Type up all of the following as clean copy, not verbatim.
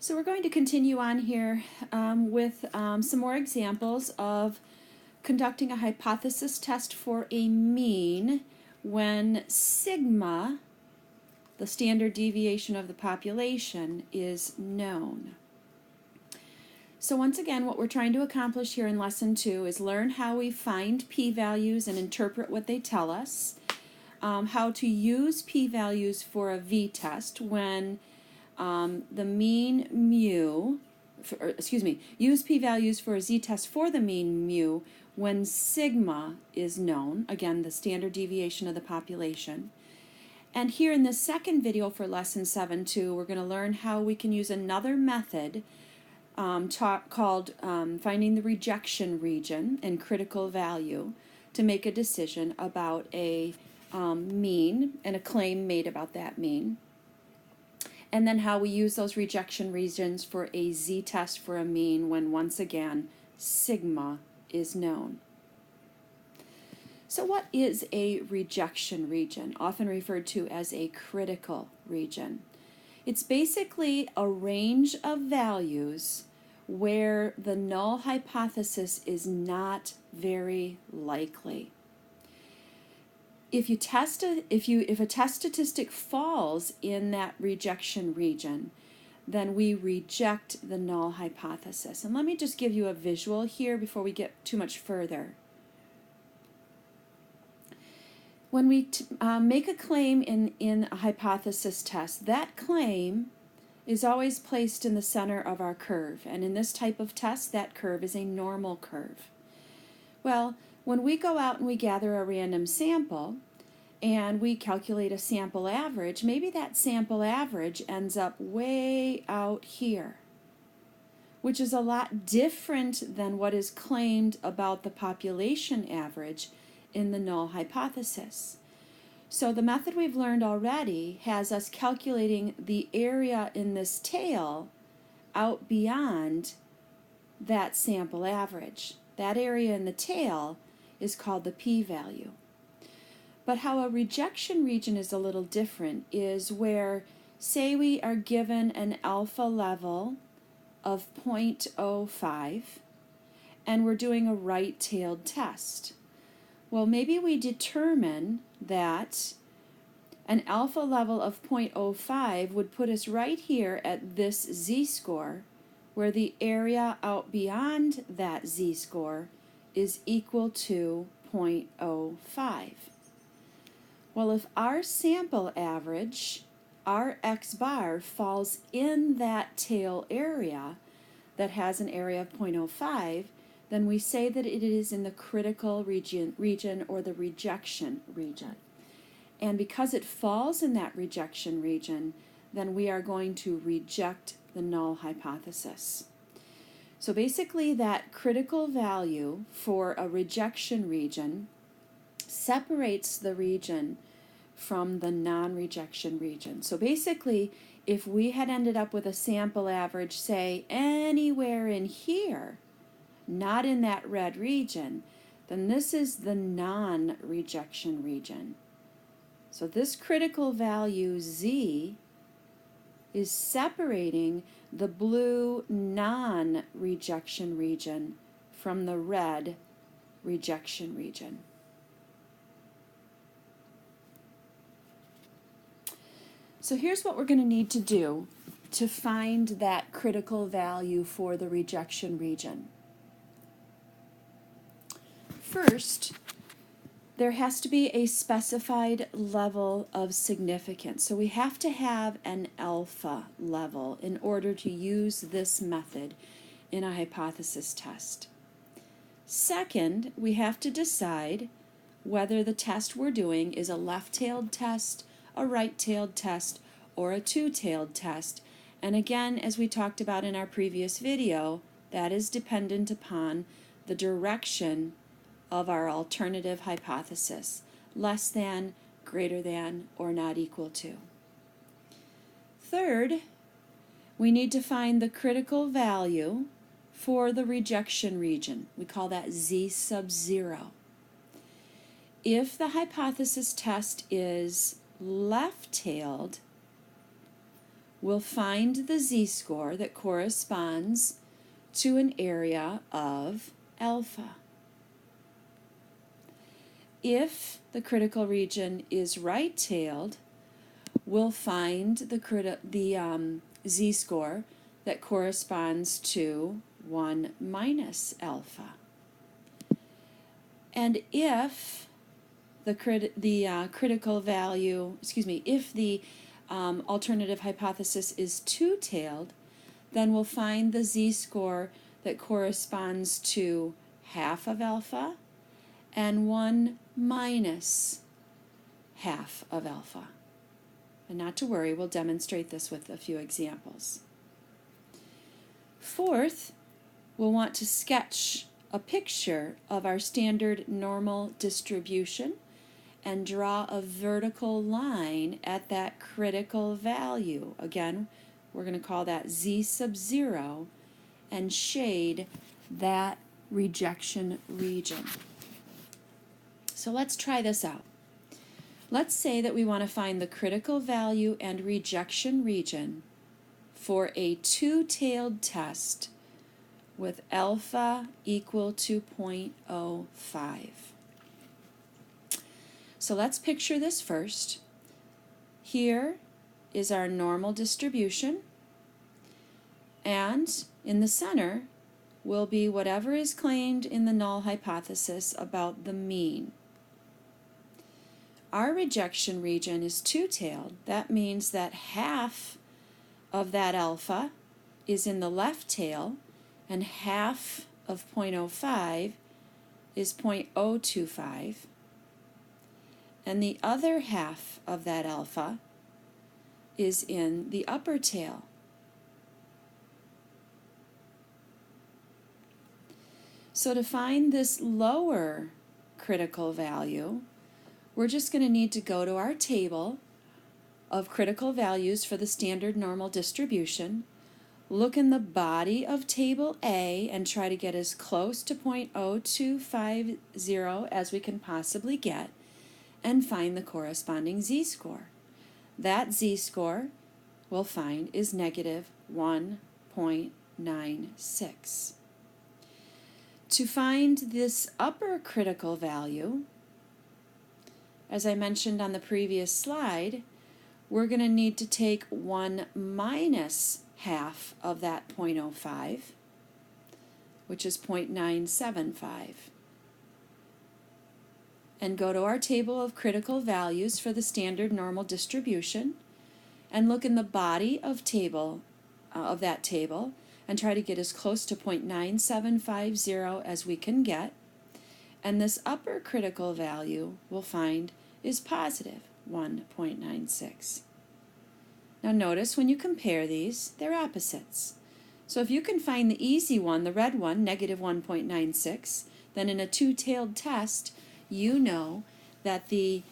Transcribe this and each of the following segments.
So we're going to continue on here with some more examples of conducting a hypothesis test for a mean when sigma, the standard deviation of the population, is known. So once again, what we're trying to accomplish here in Lesson 2 is learn how we find p-values and interpret what they tell us, how to use p-values for a v-test when the mean mu, use p-values for a z-test for the mean mu when sigma is known, again, the standard deviation of the population. And here in the second video for Lesson 7.2, we're going to learn how we can use another method called finding the rejection region and critical value to make a decision about a mean and a claim made about that mean. And then how we use those rejection regions for a z-test for a mean when, once again, sigma is known. So what is a rejection region, often referred to as a critical region? It's basically a range of values where the null hypothesis is not very likely. If a test statistic falls in that rejection region, then we reject the null hypothesis. And let me just give you a visual here before we get too much further. When we make a claim in a hypothesis test, that claim is always placed in the center of our curve. And in this type of test, that curve is a normal curve. Well, when we go out and we gather a random sample and we calculate a sample average, maybe that sample average ends up way out here, which is a lot different than what is claimed about the population average in the null hypothesis. So the method we've learned already has us calculating the area in this tail out beyond that sample average. That area in the tail is called the p-value. But how a rejection region is a little different is where, say we are given an alpha level of 0.05 and we're doing a right-tailed test. Well, maybe we determine that an alpha level of 0.05 would put us right here at this z-score, where the area out beyond that z-score is equal to 0.05. Well, if our sample average, our x bar, falls in that tail area that has an area of 0.05, then we say that it is in the critical region or the rejection region. And because it falls in that rejection region, then we are going to reject the null hypothesis. So basically that critical value for a rejection region separates the region from the non-rejection region. So basically, if we had ended up with a sample average, say, anywhere in here, not in that red region, then this is the non-rejection region. So this critical value z is separating the blue non-rejection region from the red rejection region. So here's what we're going to need to do to find that critical value for the rejection region. First, there has to be a specified level of significance. So we have to have an alpha level in order to use this method in a hypothesis test. Second, we have to decide whether the test we're doing is a left-tailed test, a right-tailed test, or a two-tailed test. And again, as we talked about in our previous video, that is dependent upon the direction of our alternative hypothesis, less than, greater than, or not equal to. Third, we need to find the critical value for the rejection region. We call that z sub 0. If the hypothesis test is left-tailed, we'll find the z-score that corresponds to an area of alpha. If the critical region is right-tailed, we'll find the z-score that corresponds to 1 minus alpha. And if the critical value, if the alternative hypothesis is two-tailed, then we'll find the z-score that corresponds to half of alpha and 1 minus half of alpha. And not to worry, we'll demonstrate this with a few examples. Fourth, we'll want to sketch a picture of our standard normal distribution and draw a vertical line at that critical value. Again, we're going to call that z sub 0 and shade that rejection region. So let's try this out. Let's say that we want to find the critical value and rejection region for a two-tailed test with alpha equal to 0.05. So let's picture this first. Here is our normal distribution, and in the center will be whatever is claimed in the null hypothesis about the mean. Our rejection region is two-tailed. That means that half of that alpha is in the left tail, and half of 0.05 is 0.025, and the other half of that alpha is in the upper tail. So to find this lower critical value, we're just going to need to go to our table of critical values for the standard normal distribution, look in the body of table A and try to get as close to 0.0250 as we can possibly get, and find the corresponding z-score. That z-score we'll find is negative 1.96. To find this upper critical value, as I mentioned on the previous slide, we're going to need to take 1 minus half of that 0.05, which is 0.975, and go to our table of critical values for the standard normal distribution and look in the body of that table and try to get as close to 0.9750 as we can get, and this upper critical value we'll find is positive 1.96. Now notice when you compare these, they're opposites. So if you can find the easy one, the red one, negative 1.96, then in a two-tailed test, you know that the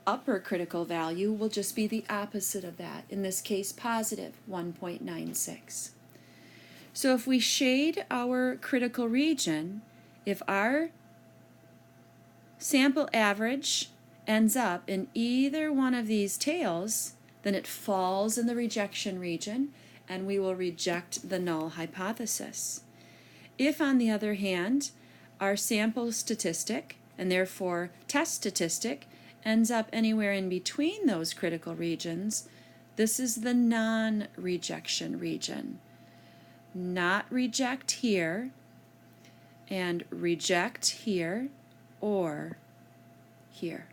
upper critical value will just be the opposite of that, in this case positive 1.96. So if we shade our critical region, if our sample average ends up in either one of these tails, then it falls in the rejection region and we will reject the null hypothesis. If, on the other hand, our sample statistic, and therefore test statistic, ends up anywhere in between those critical regions, this is the non-rejection region. Not reject here, and reject here, or here.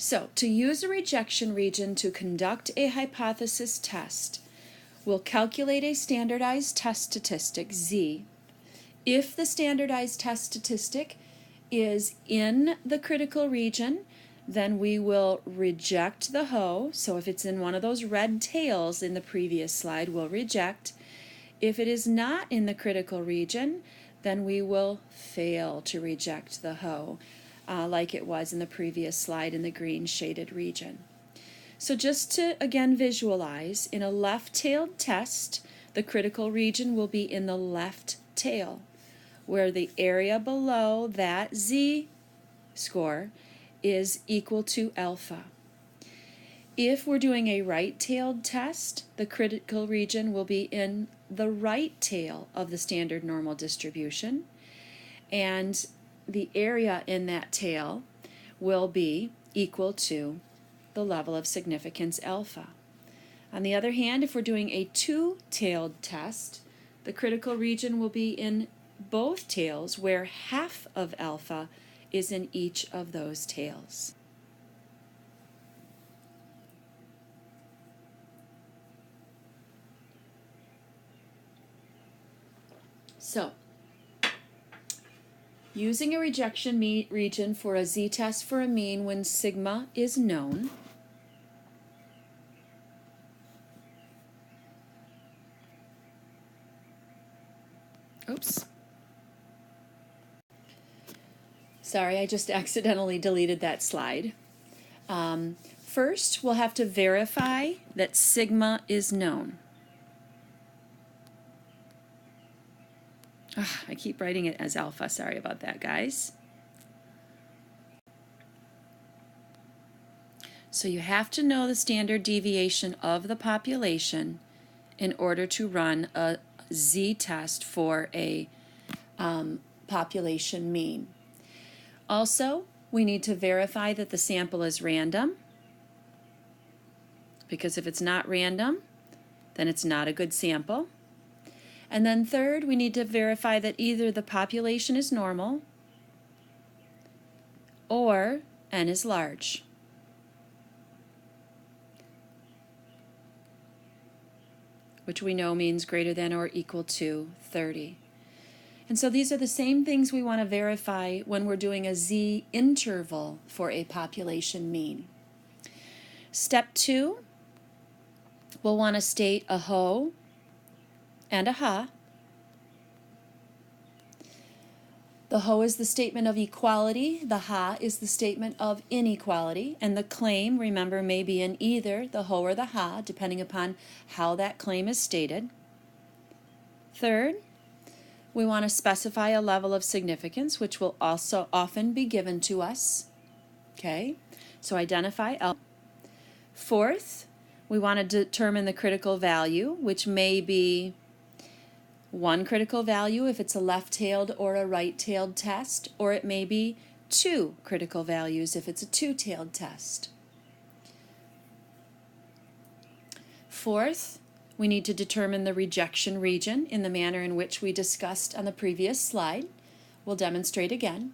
So, to use a rejection region to conduct a hypothesis test, we'll calculate a standardized test statistic, z. If the standardized test statistic is in the critical region, then we will reject the HO. So if it's in one of those red tails in the previous slide, we'll reject. If it is not in the critical region, then we will fail to reject the HO, like it was in the previous slide in the green shaded region. So just to again visualize, in a left-tailed test, the critical region will be in the left tail. where the area below that z-score is equal to alpha. If we're doing a right-tailed test, the critical region will be in the right tail of the standard normal distribution, and the area in that tail will be equal to the level of significance alpha. On the other hand, if we're doing a two-tailed test, the critical region will be in both tails, where half of alpha is in each of those tails. So, using a rejection region for a z-test for a mean when sigma is known, oops. Sorry, I just accidentally deleted that slide. First, we'll have to verify that sigma is known. I keep writing it as alpha. Sorry about that, guys. So you have to know the standard deviation of the population in order to run a z-test for a population mean. Also, we need to verify that the sample is random, because if it's not random, then it's not a good sample. And then third, we need to verify that either the population is normal or n is large. Which we know means greater than or equal to 30. And so these are the same things we want to verify when we're doing a z-interval for a population mean. Step 2, we'll want to state a ho and a ha. The ho is the statement of equality, the ha is the statement of inequality, and the claim, remember, may be in either the ho or the ha, depending upon how that claim is stated. Third, we want to specify a level of significance, which will also often be given to us. Okay, so identify L. Fourth, we want to determine the critical value, which may be one critical value if it's a left-tailed or a right-tailed test, or it may be two critical values if it's a two-tailed test. Fourth, we need to determine the rejection region in the manner in which we discussed on the previous slide. We'll demonstrate again.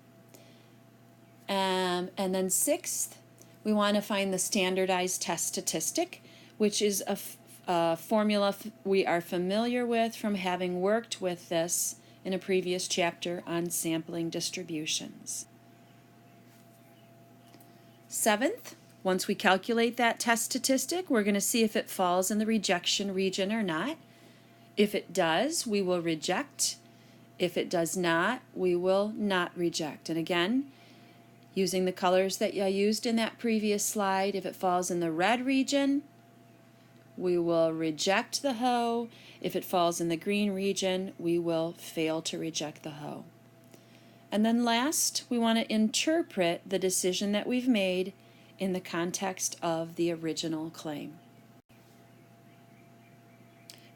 And then sixth, we want to find the standardized test statistic, which is a formula we are familiar with from having worked with this in a previous chapter on sampling distributions. Seventh, once we calculate that test statistic, we're going to see if it falls in the rejection region or not. If it does, we will reject. If it does not, we will not reject. And again, using the colors that I used in that previous slide, if it falls in the red region, we will reject the ho. If it falls in the green region, we will fail to reject the ho. And then last, we want to interpret the decision that we've made in the context of the original claim.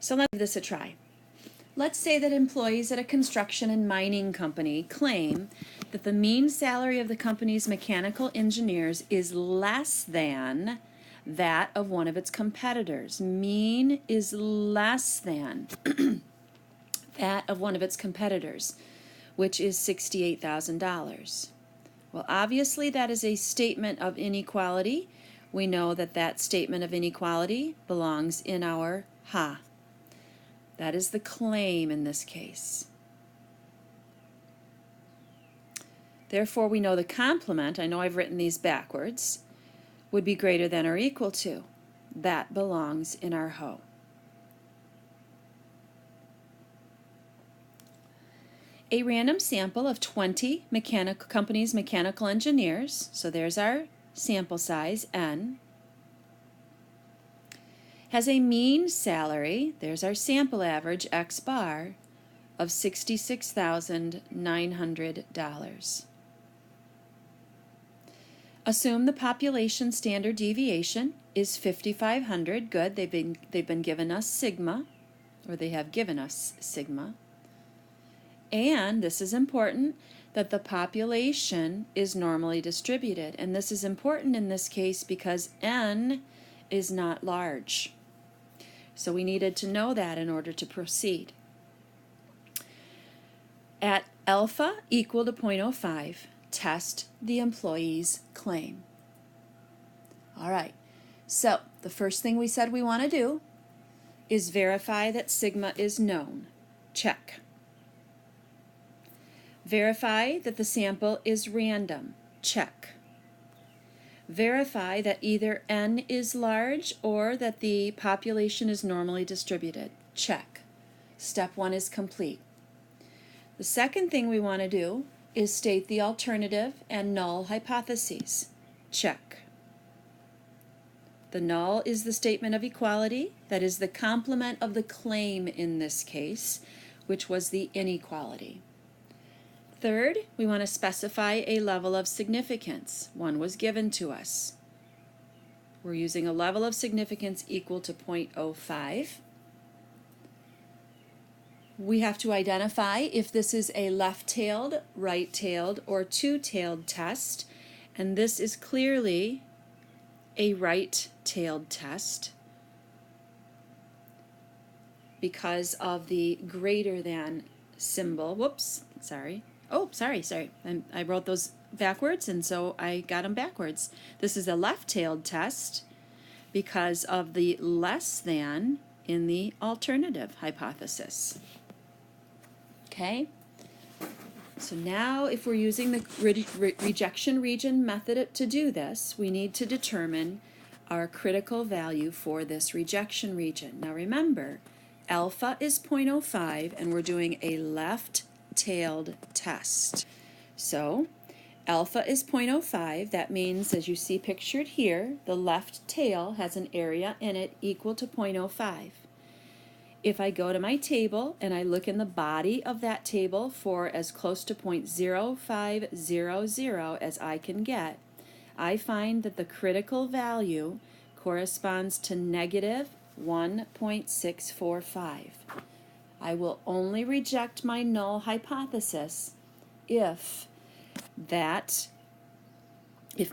So let's give this a try. Let's say that employees at a construction and mining company claim that the mean salary of the company's mechanical engineers is less than that of one of its competitors. Mean is less than that of one of its competitors, which is $68,000. Well, obviously that is a statement of inequality. We know that that statement of inequality belongs in our ha. That is the claim in this case. Therefore, we know the complement, I know I've written these backwards, would be greater than or equal to. That belongs in our ho. A random sample of 20 company's mechanical engineers, so there's our sample size, N, has a mean salary, there's our sample average, X bar, of $66,900. Assume the population standard deviation is 5,500. Good, they've been given us sigma, or they have given us sigma. And this is important, that the population is normally distributed. And this is important in this case because n is not large. So we needed to know that in order to proceed. At alpha equal to 0.05, test the employee's claim. All right, so the first thing we said we want to do is verify that sigma is known. Check. Verify that the sample is random. Check. Verify that either n is large or that the population is normally distributed. Check. Step 1 is complete. The second thing we want to do is state the alternative and null hypotheses. Check. The null is the statement of equality, that is the complement of the claim in this case, which was the inequality. Third, we want to specify a level of significance. One was given to us. We're using a level of significance equal to 0.05. We have to identify if this is a left-tailed, right-tailed, or two-tailed test, and this is clearly a right-tailed test because of the greater than symbol. Whoops, sorry. Oh, sorry. I wrote those backwards, and so I got them backwards. This is a left-tailed test because of the less than in the alternative hypothesis. Okay? So now if we're using the rejection region method to do this, we need to determine our critical value for this rejection region. Now remember, alpha is 0.05, and we're doing a left-tailed test. So alpha is 0.05. That means, as you see pictured here, the left tail has an area in it equal to 0.05. If I go to my table and I look in the body of that table for as close to 0.0500 as I can get, I find that the critical value corresponds to negative 1.645. I will only reject my null hypothesis if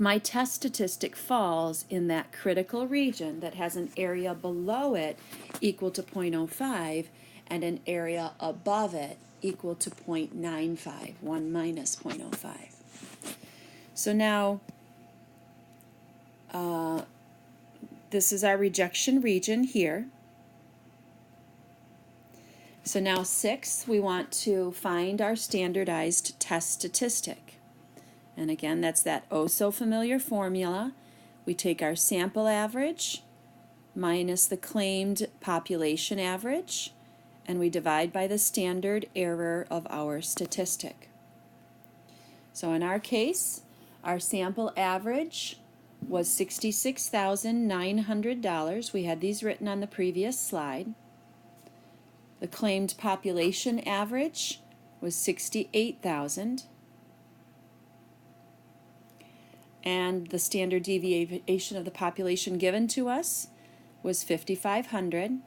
my test statistic falls in that critical region that has an area below it equal to 0.05 and an area above it equal to 0.95, 1 minus 0.05. So now this is our rejection region here. So now 6, we want to find our standardized test statistic. And again, that's that oh so familiar formula. We take our sample average minus the claimed population average, and we divide by the standard error of our statistic. So in our case, our sample average was $66,900. We had these written on the previous slide. The claimed population average was 68,000. And the standard deviation of the population given to us was 5,500.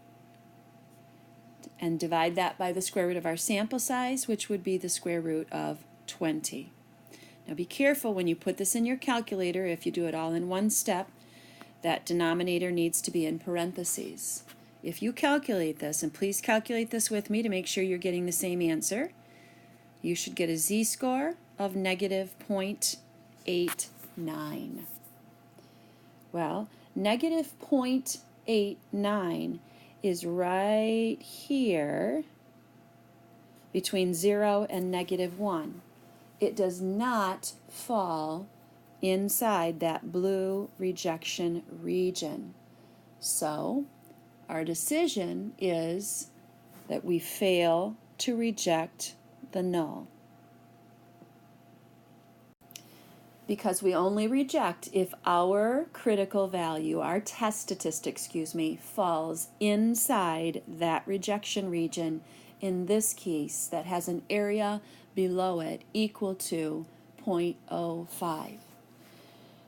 And divide that by the square root of our sample size, which would be the square root of 20. Now be careful when you put this in your calculator, if you do it all in one step, that denominator needs to be in parentheses. If you calculate this, and please calculate this with me to make sure you're getting the same answer, you should get a z-score of negative 0.89. Well, negative 0.89 is right here between 0 and negative 1. It does not fall inside that blue rejection region. So our decision is that we fail to reject the null. Because we only reject if our critical value, our test statistic, falls inside that rejection region in this case that has an area below it equal to 0.05.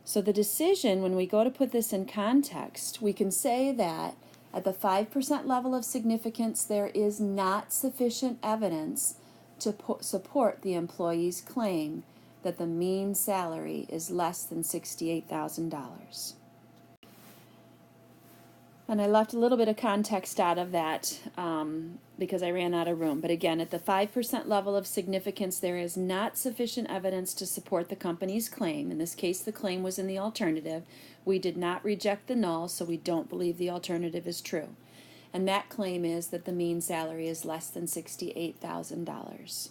So the decision, when we go to put this in context, we can say that at the 5% level of significance, there is not sufficient evidence to support the employee's claim that the mean salary is less than $68,000. And I left a little bit of context out of that because I ran out of room. But again, at the 5% level of significance, there is not sufficient evidence to support the company's claim. In this case, the claim was in the alternative. We did not reject the null, so we don't believe the alternative is true. And that claim is that the mean salary is less than $68,000.